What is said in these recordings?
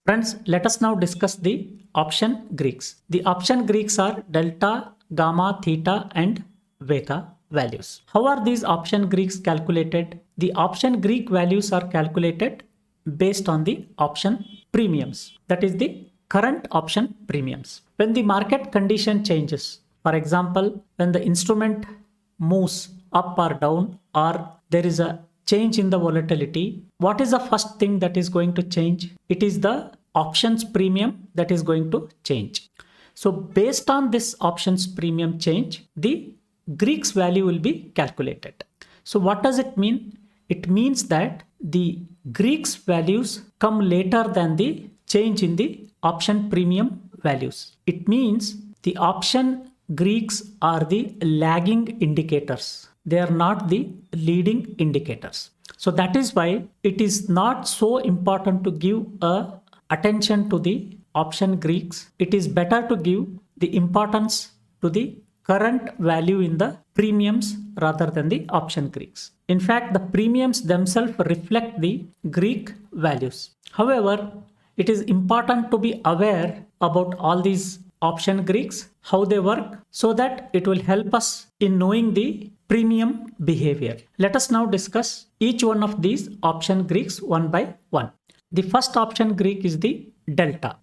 Friends, let us now discuss the option Greeks. The option Greeks are delta, gamma, theta and vega values. How are these option Greeks calculated? The option Greek values are calculated based on the option premiums. That is the current option premiums. When the market condition changes, for example, when the instrument moves up or down, or there is a change in the volatility, what is the first thing that is going to change? It is the options premium that is going to change. So based on this options premium change, the Greeks value will be calculated. So what does it mean? It means that the Greeks values come later than the change in the option premium values. It means the option Greeks are the lagging indicators. They are not the leading indicators. So that is why it is not so important to give attention to the option Greeks. It is better to give the importance to the current value in the premiums rather than the option Greeks. In fact, the premiums themselves reflect the Greek values. However, it is important to be aware about all these option Greeks, how they work, so that it will help us in knowing the premium behavior. Let us now discuss each one of these option Greeks one by one. The first option Greek is the delta.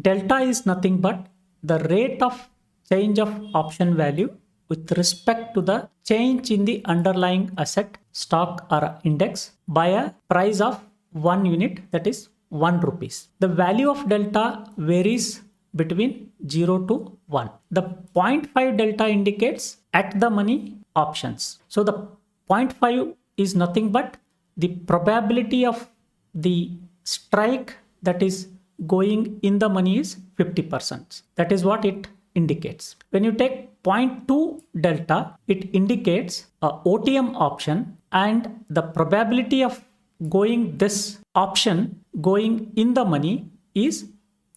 Delta is nothing but the rate of change of option value with respect to the change in the underlying asset, stock or index by a price of 1 unit, that is 1 rupees. The value of delta varies between 0 to 1. The 0.5 delta indicates at the money options. So the 0.5 is nothing but the probability of the strike that is going in the money is 50%. That is what it indicates. When you take 0.2 delta, it indicates a OTM option, and the probability of going this option going in the money is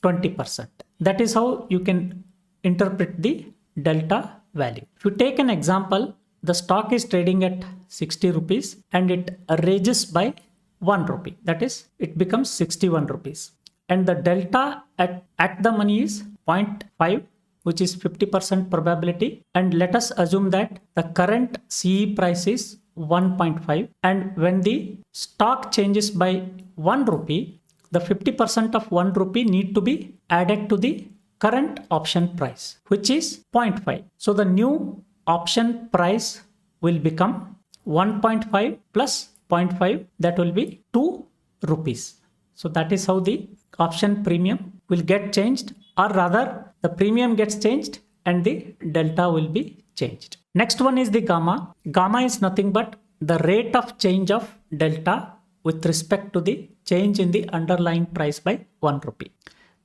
20%. That is how you can interpret the delta value. If you take an example, the stock is trading at 60 rupees and it raises by 1 rupee. That is, it becomes 61 rupees. And the delta at the money is 0.5, which is 50% probability. And let us assume that the current CE price is 1.5. And when the stock changes by 1 rupee, the 50% of 1 rupee need to be added to the current option price, which is 0.5. So the new option price will become 1.5 plus 0.5, that will be 2 rupees. So that is how the option premium will get changed, or rather the premium gets changed and the delta will be changed. Next one is the gamma. Gamma is nothing but the rate of change of delta with respect to the change in the underlying price by 1 rupee.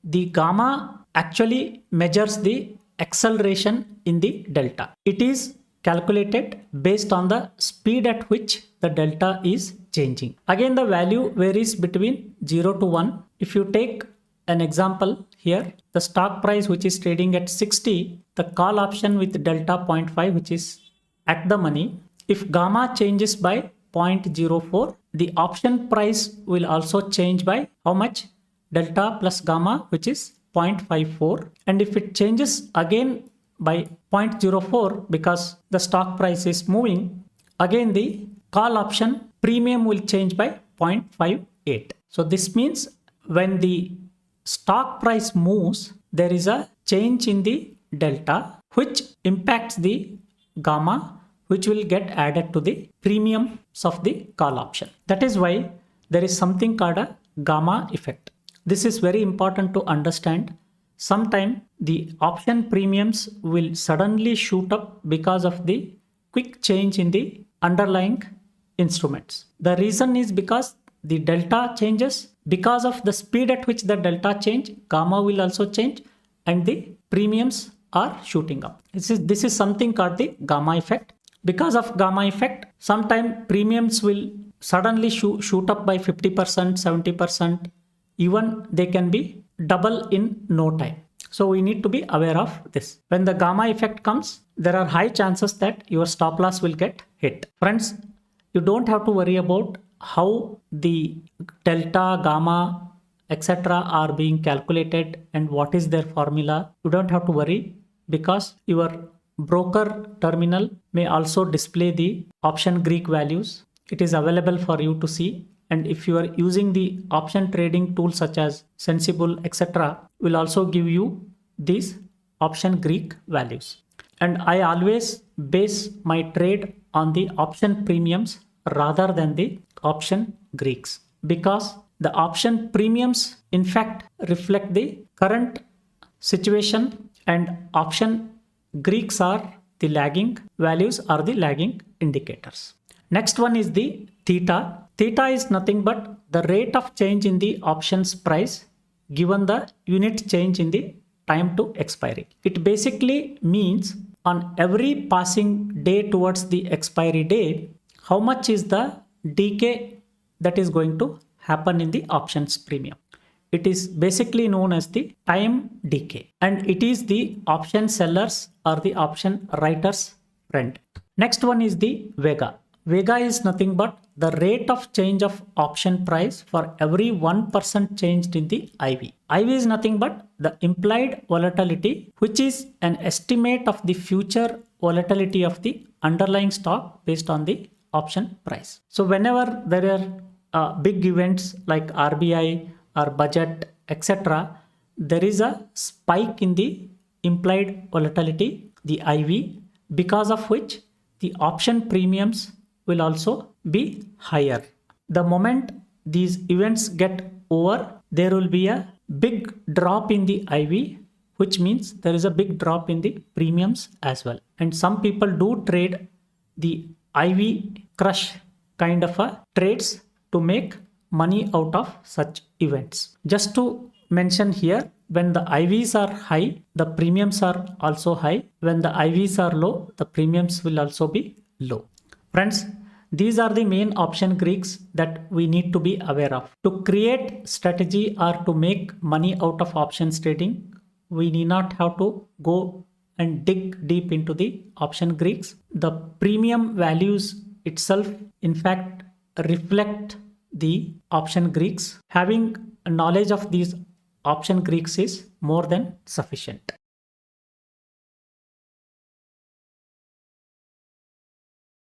The gamma actually measures the acceleration in the delta. It is calculated based on the speed at which the delta is changing. Again, the value varies between 0 to 1. If you take an example here, the stock price which is trading at 60, the call option with delta 0.5, which is at the money, if gamma changes by 0.04, the option price will also change by how much? Delta plus gamma, which is 0.54. And if it changes again by 0.04 because the stock price is moving, again the call option premium will change by 0.58. So this means when the stock price moves, there is a change in the delta which impacts the gamma, which will get added to the premiums of the call option. That is why there is something called a gamma effect. This is very important to understand. Sometimes the option premiums will suddenly shoot up because of the quick change in the underlying instruments. The reason is because the delta changes. Because of the speed at which the delta change, gamma will also change and the premiums are shooting up. This is something called the gamma effect. Because of gamma effect, sometimes premiums will suddenly shoot up by 50%, 70%. Even they can be double in no time. So we need to be aware of this. When the gamma effect comes, there are high chances that your stop loss will get hit. Friends, you don't have to worry about how the delta, gamma etc. are being calculated and what is their formula, you don't have to worry, because your broker terminal may also display the option Greek values. It is available for you to see. And if you are using the option trading tools such as Sensible, etc., will also give you these option Greek values. And I always base my trade on the option premiums rather than the option Greeks, because the option premiums in fact reflect the current situation, and option Greeks are the lagging values or the lagging indicators. Next one is the theta. Theta is nothing but the rate of change in the options price given the unit change in the time to expiry. It basically means on every passing day towards the expiry day, how much is the decay that is going to happen in the options premium. It is basically known as the time decay, and it is the option sellers or the option writers' friend. Next one is the Vega. Vega is nothing but the rate of change of option price for every 1% changed in the IV. IV is nothing but the implied volatility, which is an estimate of the future volatility of the underlying stock based on the option price. So whenever there are big events like RBI or budget, etc., there is a spike in the implied volatility, the IV, because of which the option premiums will also be higher. The moment these events get over, there will be a big drop in the IV, which means there is a big drop in the premiums as well. And some people do trade the IV crush kind of a trades to make money out of such events. Just to mention here, when the IVs are high, the premiums are also high. When the IVs are low, the premiums will also be low. Friends, these are the main option Greeks that we need to be aware of. To create strategy or to make money out of options trading, we need not have to go and dig deep into the option Greeks. The premium values itself, in fact, reflect the option Greeks. Having a knowledge of these option Greeks is more than sufficient.